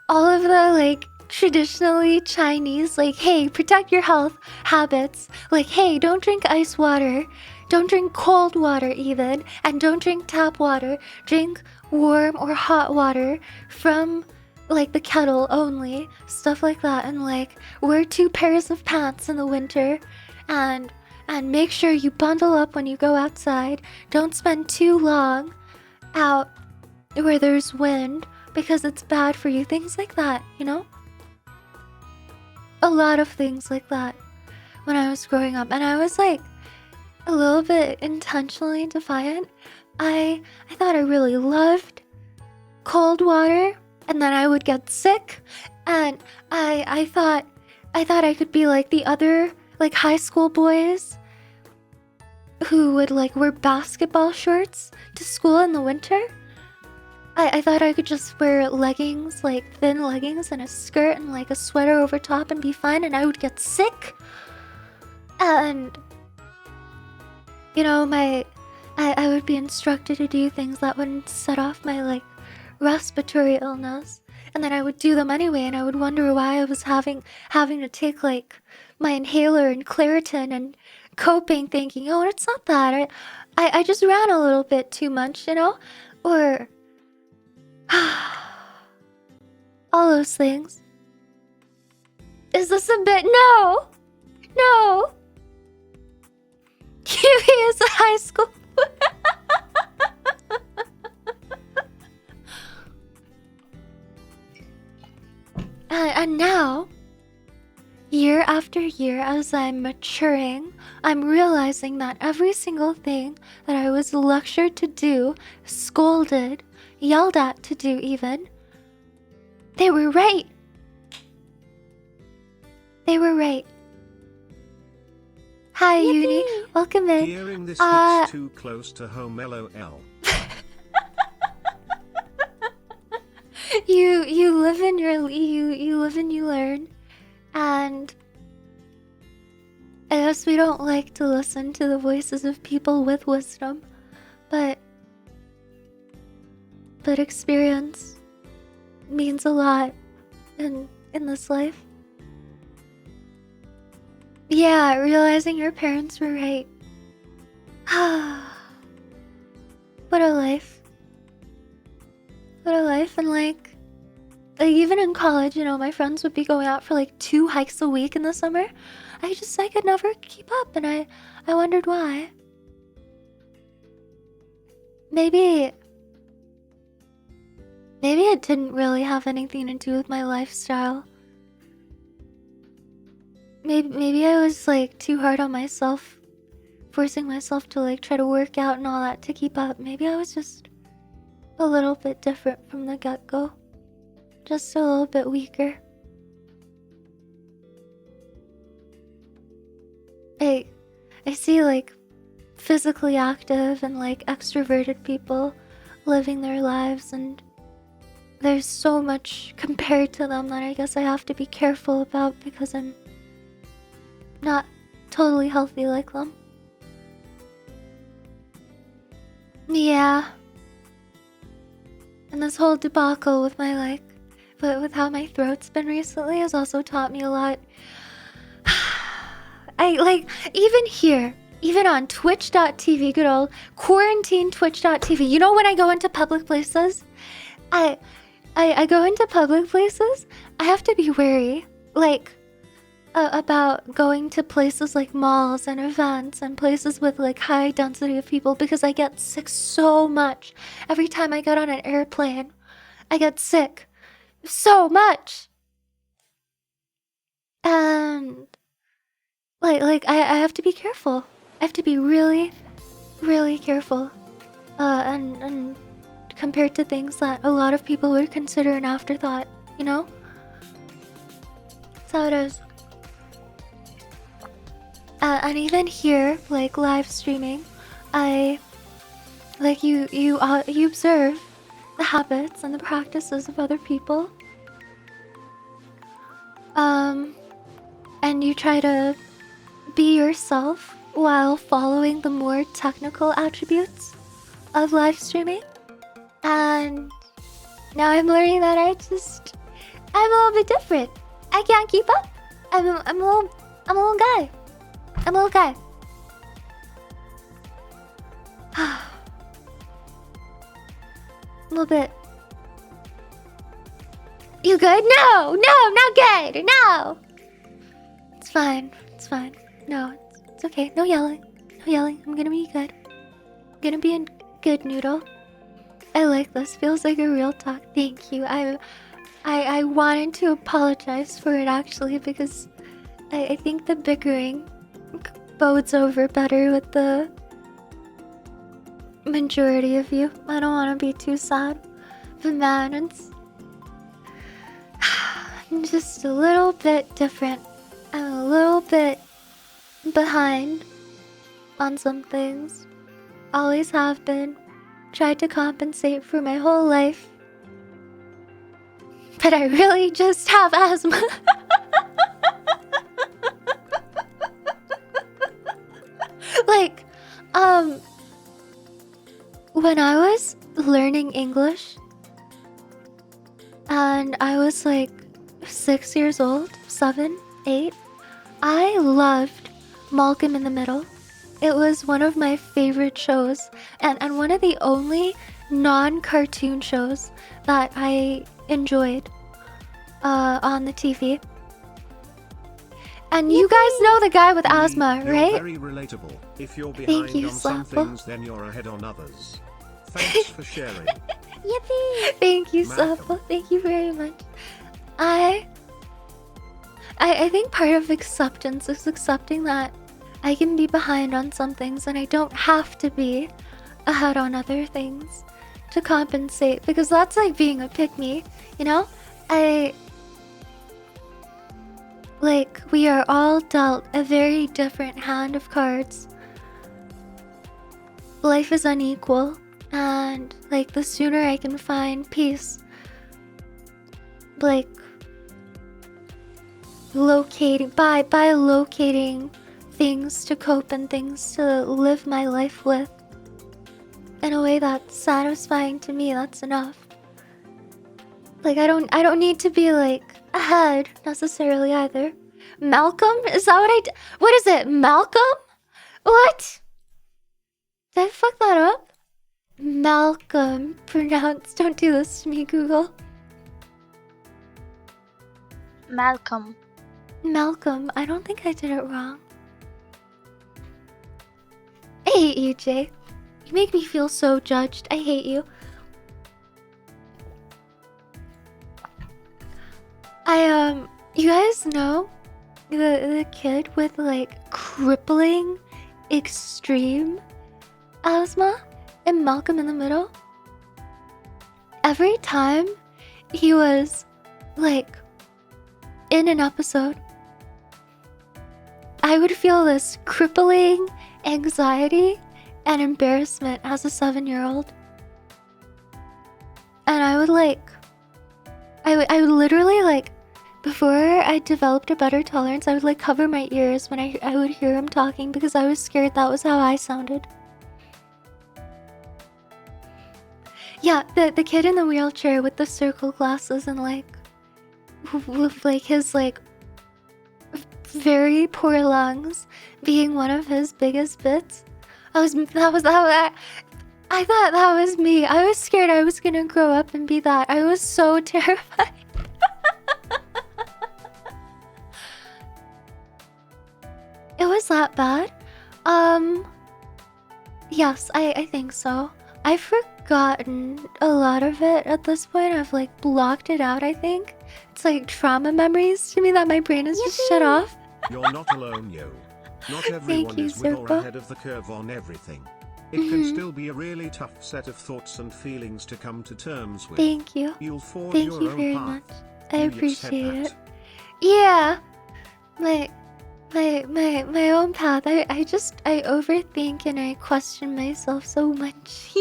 like traditionally Chinese, like, hey, protect your health habits. Like, hey, don't drink ice water, don't drink cold water even, and don't drink tap water. Drink warm or hot water from like the kettle only, stuff like that. And like, wear 2 pairs of pants in the winter, and make sure you bundle up when you go outside. Don't spend too long out where there's wind because it's bad for you. Things like that, you know? A lot of things like that when I was growing up. And I was like a little bit intentionally defiant. I thought I really loved cold water, and then I would get sick. And I thought I could be like the other like high school boys who would like wear basketball shorts to school in the winter. I thought I could just wear leggings, like thin leggings and a skirt and like a sweater over top and be fine, and I would get sick. And you know, I would be instructed to do things that wouldn't set off my like respiratory illness, and then I would do them anyway, and I would wonder why I was having to take like my inhaler and Claritin and coping, thinking, oh, it's not that. I just ran a little bit too much, you know? Or all those things. Is this a bit? No! No! Kiwi is a high school. And now, year after year, as I'm maturing, I'm realizing that every single thing that I was lectured to do, scolded, yelled at to do even, they were right. They were right. Hi, Yippee! Uni. Welcome in. Hearing this hits too close to home, LOL. You live and you live and you learn, and I guess we don't like to listen to the voices of people with wisdom, but experience means a lot in this life. Yeah, realizing your parents were right. What a life. What a life. And like even in college, you know, my friends would be going out for like 2 hikes a week in the summer. I could never keep up, and I wondered why. Maybe it didn't really have anything to do with my lifestyle. Maybe I was like too hard on myself, forcing myself to like try to work out and all that to keep up. Maybe I was just a little bit different from the get-go. Just a little bit weaker. I see like physically active and like extroverted people living their lives, and there's so much compared to them that I guess I have to be careful about because I'm not totally healthy like them. Yeah. And this whole debacle with my like, but with how my throat's been recently has also taught me a lot. I like, even here, even on twitch.tv, good old quarantine twitch.tv, you know, when I go into public places, I go into public places, I have to be wary, like, about going to places like malls and events and places with like high density of people, because I get sick so much. Every time I get on an airplane, I get sick so much. And like I have to be careful. I have to be really, really careful. And compared to things that a lot of people would consider an afterthought, you know? That's how it is. And even here, like live streaming, I like you observe the habits and the practices of other people, And you try to be yourself while following the more technical attributes of live streaming. And now I'm learning that I'm a little bit different. I can't keep up. I'm a little guy. I'm a little guy. A little bit. You good? No, I'm not good. No. It's fine. It's fine. No, it's okay. No yelling. No yelling. I'm gonna be good. I'm gonna be a good noodle. I like this. Feels like a real talk. Thank you. I wanted to apologize for it actually because I think the bickering bodes over better with the majority of you. I don't want to be too sad. But man, I'm just a little bit different. I'm a little bit behind on some things. Always have been. Tried to compensate for my whole life. But I really just have asthma. Like, when I was learning English, and I was like 6 years old, 7, 8, I loved Malcolm in the Middle. It was one of my favorite shows, and one of the only non-cartoon shows that I enjoyed on the TV. And you guys know the guy with asthma, You're right? very relatable. If you're behind you, on some Slappy. things, then you're ahead on others. Thanks for sharing. Yippee! Thank you, Malcolm. Sappho. Thank you very much. I think part of acceptance is accepting that I can be behind on some things and I don't have to be ahead on other things to compensate, because that's like being a pick-me, you know? We are all dealt a very different hand of cards. Life is unequal, and like the sooner I can find peace, like locating by locating things to cope and things to live my life with in a way that's satisfying to me, that's enough. Like I don't need to be like ahead necessarily either. Malcolm? Is that what is it? Malcolm? What? Did I fuck that up? Malcolm pronounced. Don't do this to me, Google. Malcolm. Malcolm. I don't think I did it wrong. I hate you, Jay. You make me feel so judged. I hate you. You guys know the kid with like crippling extreme asthma and Malcolm in the Middle? Every time he was like in an episode, I would feel this crippling anxiety and embarrassment as a 7-year-old. And I would I would literally like, before I developed a better tolerance, I would like cover my ears when I would hear him talking because I was scared that was how I sounded. Yeah, the kid in the wheelchair with the circle glasses and like with like his like very poor lungs being one of his biggest bits. I thought that was me. I was scared I was gonna grow up and be that. I was so terrified. It was that bad? Yes, I think so. I've forgotten a lot of it at this point. I've like blocked it out, I think. It's like trauma memories to me that my brain has just shut off. You're not alone, yo. Not everyone you, is with or Circle. ahead of the curve on everything. It can still be a really tough set of thoughts and feelings to come to terms with. Thank you. You'll forge Thank your you own very path. much. I You accept appreciate it. that. Yeah. My own path. I overthink and I question myself so much.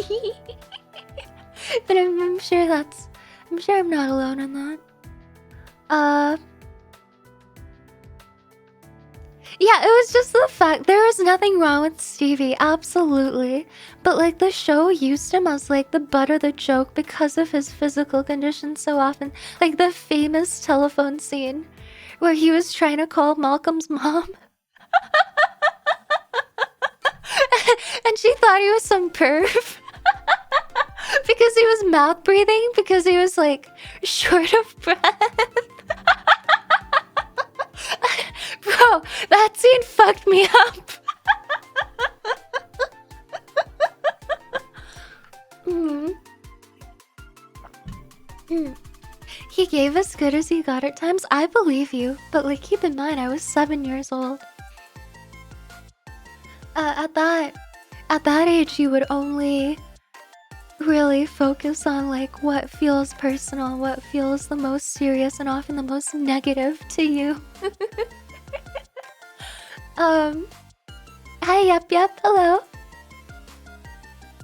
But I'm sure I'm not alone in that. Yeah, it was just the fact there was nothing wrong with Stevie, absolutely. But like the show used him as like the butt of the joke because of his physical condition so often. Like the famous telephone scene where he was trying to call Malcolm's mom. And she thought he was some perv. Because he was mouth breathing, because he was like short of breath. Bro, that scene fucked me up. Mm. Mm. He gave as good as he got at times. I believe you, but like keep in mind I was 7 years old. At that age you would only really focus on like what feels personal, what feels the most serious and often the most negative to you. Hi, yep, hello.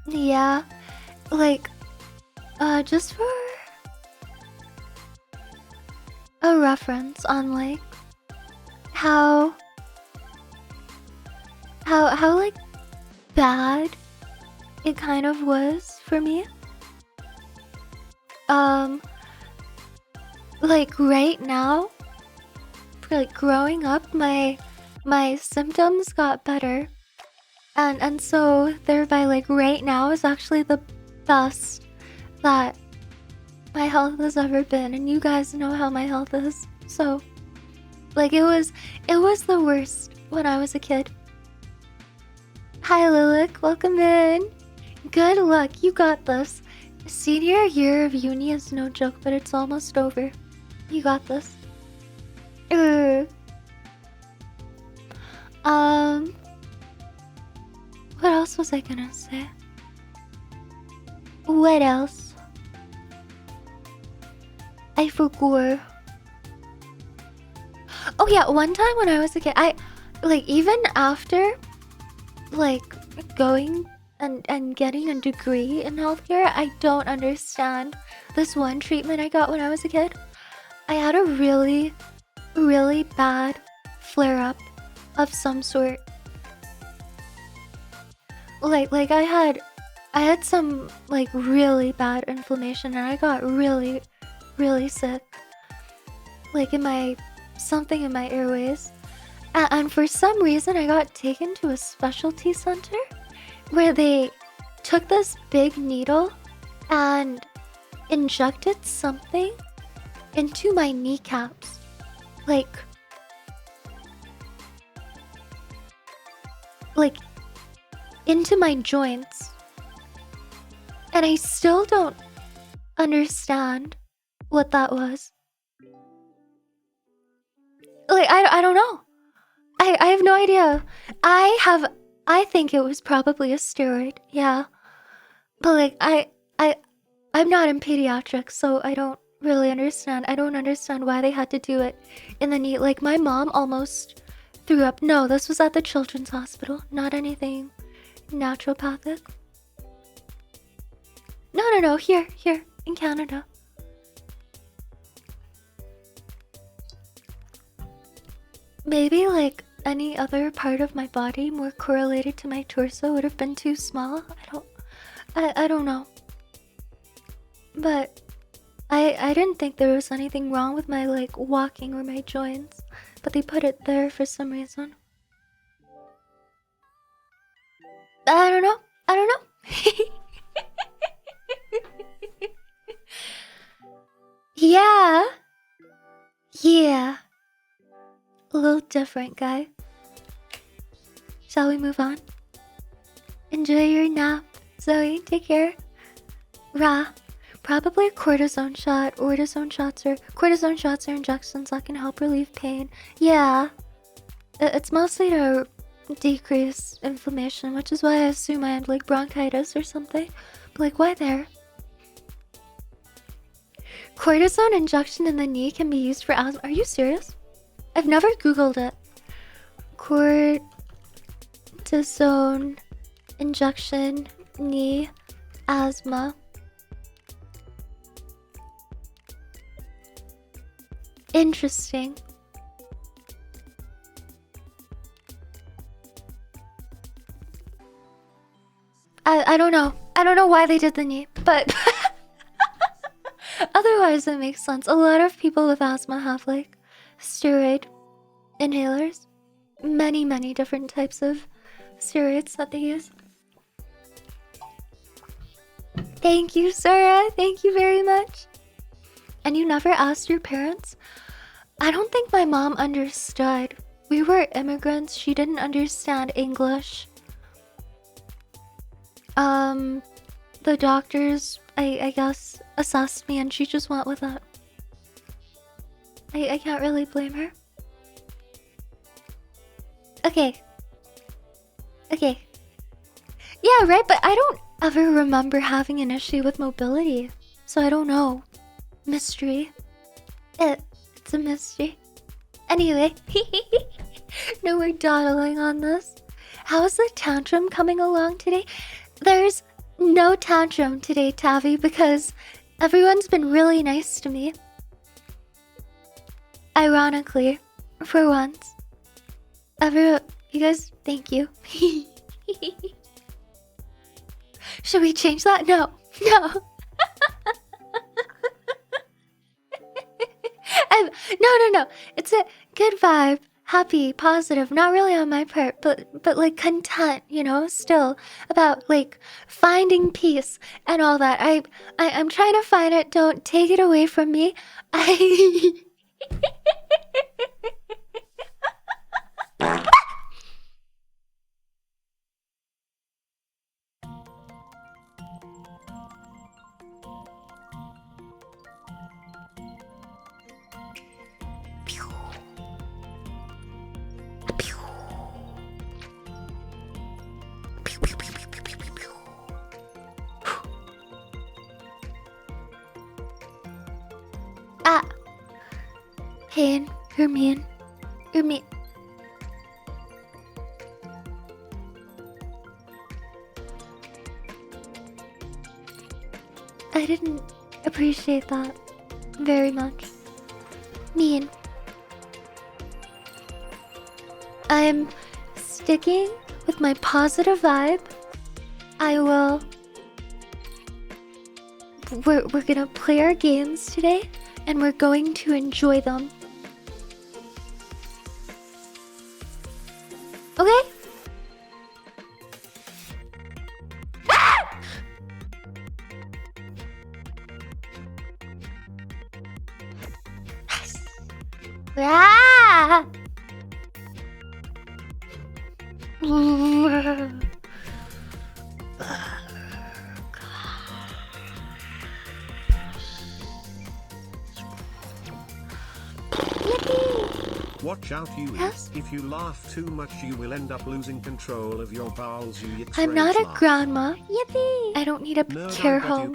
Yeah, like, just for a reference on like how like bad it kind of was for me. Like right now, for like growing up, my symptoms got better, and so thereby like right now is actually the best that my health has ever been, and you guys know how my health is. So like it was the worst when I was a kid. Hi Lilik, welcome in. Good luck, you got this. Senior year of uni is no joke, but it's almost over. You got this. What else was I gonna say? What else? I forgot. Oh yeah, one time when I was a kid, I like even after like going and getting a degree in healthcare, I don't understand this one treatment I got when I was a kid. I had a really, really bad flare-up of some sort. Like I had some like really bad inflammation and I got really, really sick. Like something in my airways. And for some reason I got taken to a specialty center where they took this big needle and injected something into my kneecaps. Like into my joints. And I still don't understand what that was. Like I don't know. I have no idea. I think it was probably a steroid, yeah. But like I'm not in pediatrics, so I don't really understand. I don't understand why they had to do it in the knee. Like my mom almost threw up. No, this was at the children's hospital, not anything naturopathic. No, here in Canada. Maybe like any other part of my body more correlated to my torso would have been too small. I don't know. But I didn't think there was anything wrong with my like walking or my joints, but they put it there for some reason. I don't know. Yeah. A little different, guy. Shall we move on? Enjoy your nap, Zoe. Take care. Ra. Probably a cortisone shot. Cortisone shots are injections that can help relieve pain. Yeah. It's mostly to decrease inflammation, which is why I assume I had like bronchitis or something. But like, why there? Cortisone injection in the knee can be used for asthma. Are you serious? I've never Googled it. Cortisone injection knee asthma. Interesting. I don't know. I don't know why they did the knee, but otherwise it makes sense. A lot of people with asthma have like steroid inhalers. Many different types of steroids that they use. Thank you, Sarah. Thank you very much. And you never asked your parents? I don't think my mom understood. We were immigrants. She didn't understand English. The doctors, I guess, assessed me and she just went with it. I can't really blame her. Okay. Yeah, right, but I don't ever remember having an issue with mobility. So I don't know. Mystery. It's a mystery. Anyway. No, we're dawdling on this. How's the tantrum coming along today? There's no tantrum today, Tavi, because everyone's been really nice to me. Ironically, for once. You guys, thank you. Should we change that? No. No. It's a good vibe. Happy, positive, not really on my part, but like content, you know, still about like finding peace and all that. I'm trying to find it. Don't take it away from me. Pain, you're mean. I didn't appreciate that very much. Mean. I'm sticking with my positive vibe. We're gonna play our games today, and we're going to enjoy them. Okay? Ah! Watch out, you. Yes? If you laugh too much, you will end up losing control of your bowels. You I'm not a grandma. Yippee! I don't need a care home.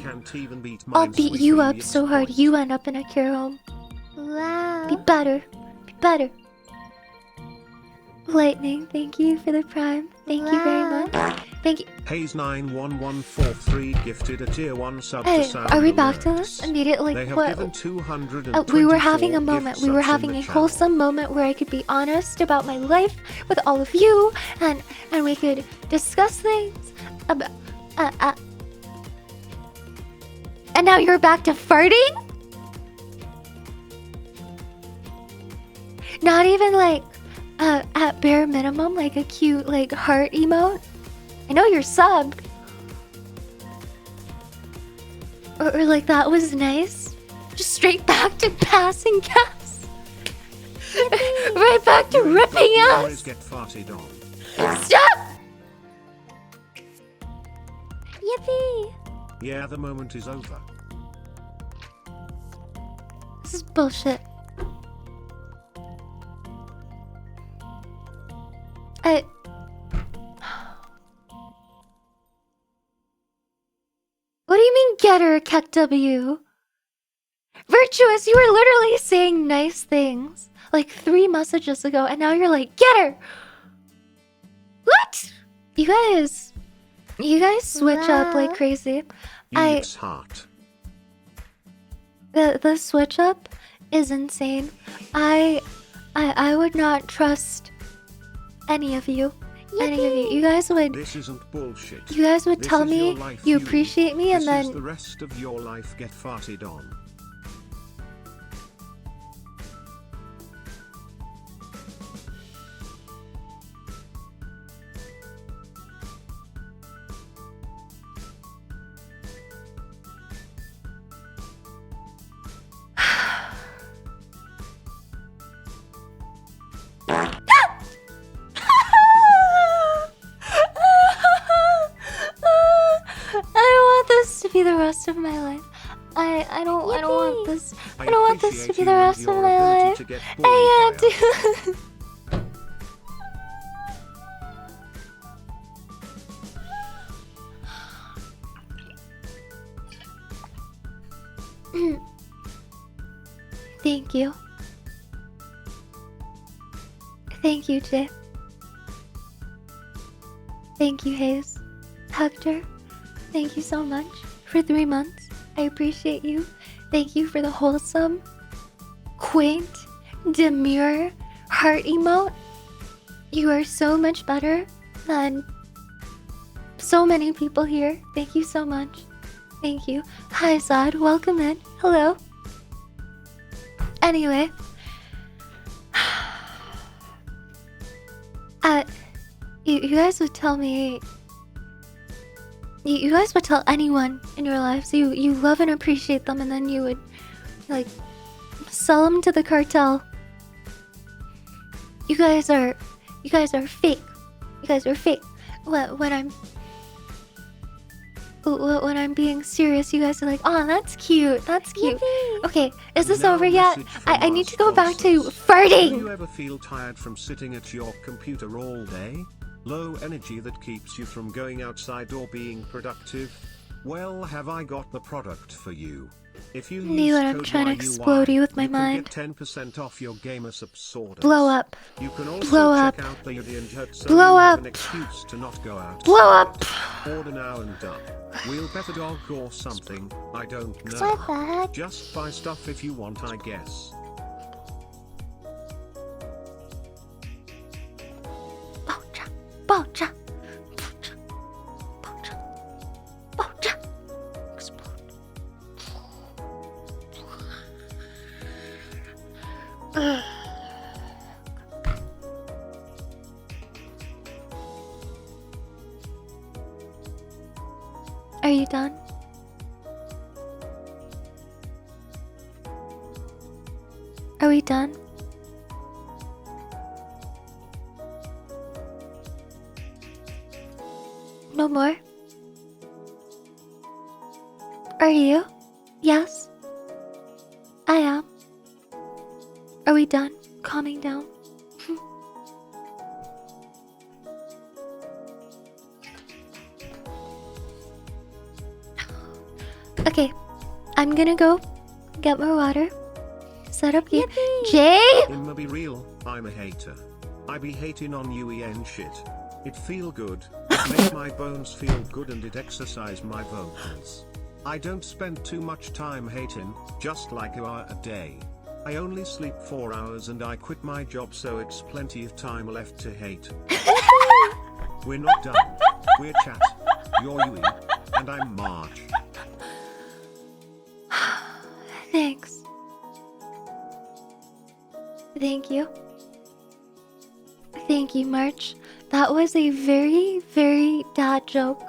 I'll beat you up so hard you end up in a care home. Wow. Be better. Lightning, thank you for the prime. Thank you very much. Thank you. Hayes91143 gifted a tier 1 sub to Hey, Sound are we back to Alerts. this? Immediately, They have what? given 224 We were having a moment. gift We were subs in having the a channel. wholesome moment where I could be honest about my life with all of you, and we could discuss things about. And now you're back to farting? Not even like at bare minimum, like a cute like heart emote. I know you're subbed. Or like that was nice. Just straight back to passing gas. Right back to ripping Always ass. get farted on. Stop! Yippee! Yeah, the moment is over. This is bullshit. What do you mean, get her, Kek W? Virtuous, you were literally saying nice things like 3 messages ago, and now you're like, get her! What? You guys switch up like crazy. Eve's heart. The switch up is insane. I would not trust any of you. any of you. You guys would This isn't bullshit. This tell is me your life, you Yui. appreciate me, and This is then the rest of your life get farted on. I don't want this to be the rest of my life. I don't want this. I don't want this to be the rest of my life. I can't do this. Thank you. Thank you, Jay. Thank you, Hayes. Hector, thank you so much for 3 months. I appreciate you. Thank you for the wholesome, quaint, demure heart emote. You are so much better than so many people here. Thank you so much. Thank you. Hi, Zad. Welcome in. Hello. Anyway. You guys would tell me... You guys would tell anyone in your lives you love and appreciate them, and then you would, like, sell them to the cartel. You guys are fake. You guys are fake. When I'm being serious, you guys are like, oh, that's cute. That's cute. Yippee. Okay, is this Now over a yet? message from I our need to go back to sponsors. farting. Do you ever feel tired from sitting at your computer all day? Low energy that keeps you from going outside or being productive? Well, have I got the product for you. If you Knew use it, I'm code trying to YUI, explode you with my you mind. can get 10% off your gamer subsorders. Blow up. You can also Blow check up. out the Yudi and Hut so Blow you have up. an excuse to not go out. Blow up. Order now and done. We'll pet a dog or something, I don't know. What the heck? Just buy stuff if you want, I guess. Bocha. Bocha. Bocha. Bocha. Bocha. Explode. Are you done? Are we done? No more? Are you? Yes? I am. Are we done? Calming down? Okay, I'm gonna go get more water. Set up here. Jay? I'ma be real, I'm a hater. I be hating on Yui and shit. It feel good, it make my bones feel good and it exercise my vocals. I don't spend too much time hating, just like an hour a day. I only sleep 4 hours and I quit my job, so it's plenty of time left to hate. We're not done. We're chat. You're Yui, and I'm March. Thanks. Thank you. Thank you, March. That was a very, very dad joke.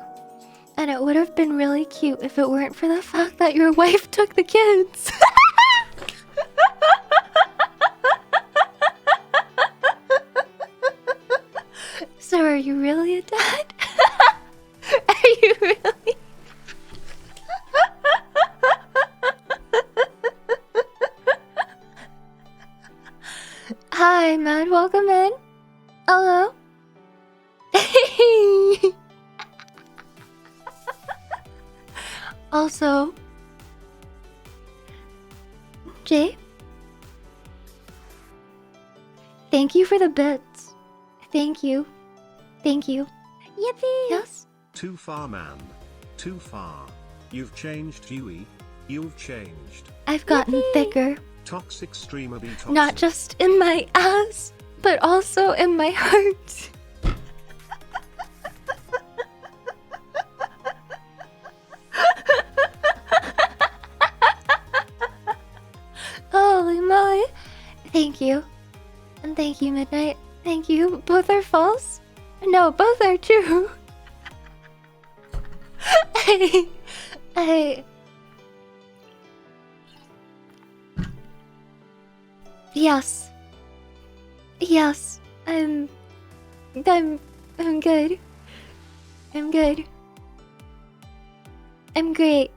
And it would have been really cute if it weren't for the fact that your wife took the kids. So are you really a dad? Are you really? Hi, man. Welcome in. Hello. Also, Jay, thank you for the bits. Thank you. Thank you. Yippee! Yes? Too far, man. Too far. You've changed, Yui. You've changed. I've gotten Yippee! thicker. Toxic streamer be toxic. Not just in my ass, but also in my heart. Thank you, Midnight. Thank you. Both are false? No, both are true. I... Yes. Yes. I'm good. I'm good. I'm great.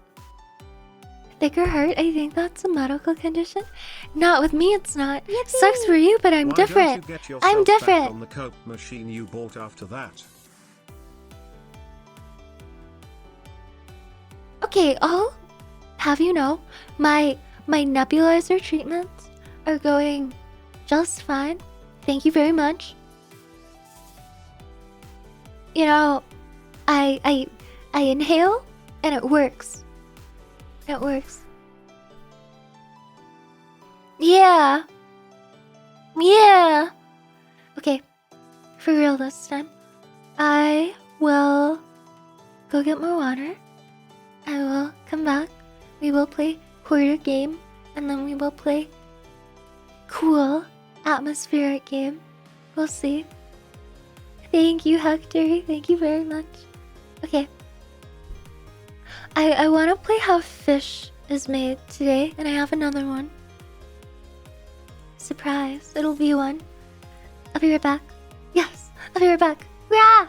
Thicker heart? I think that's a medical condition. Not with me, it's not. Yippee. Sucks for you, but I'm Why different. Don't you get yourself I'm different. Back on the Coke machine you bought after that. Okay, I'll have you know, my nebulizer treatments are going just fine. Thank you very much. You know, I inhale and it works. It works. Yeah. Yeah. Okay, for real this time. I will go get more water. I will come back. We will play quarter game, and then we will play cool atmospheric game. We'll see. Thank you, Hector. Thank you very much. Okay. I want to play how fish is made today, and I have another one. Surprise. It'll be one. I'll be right back. Yes, I'll be right back. Rah!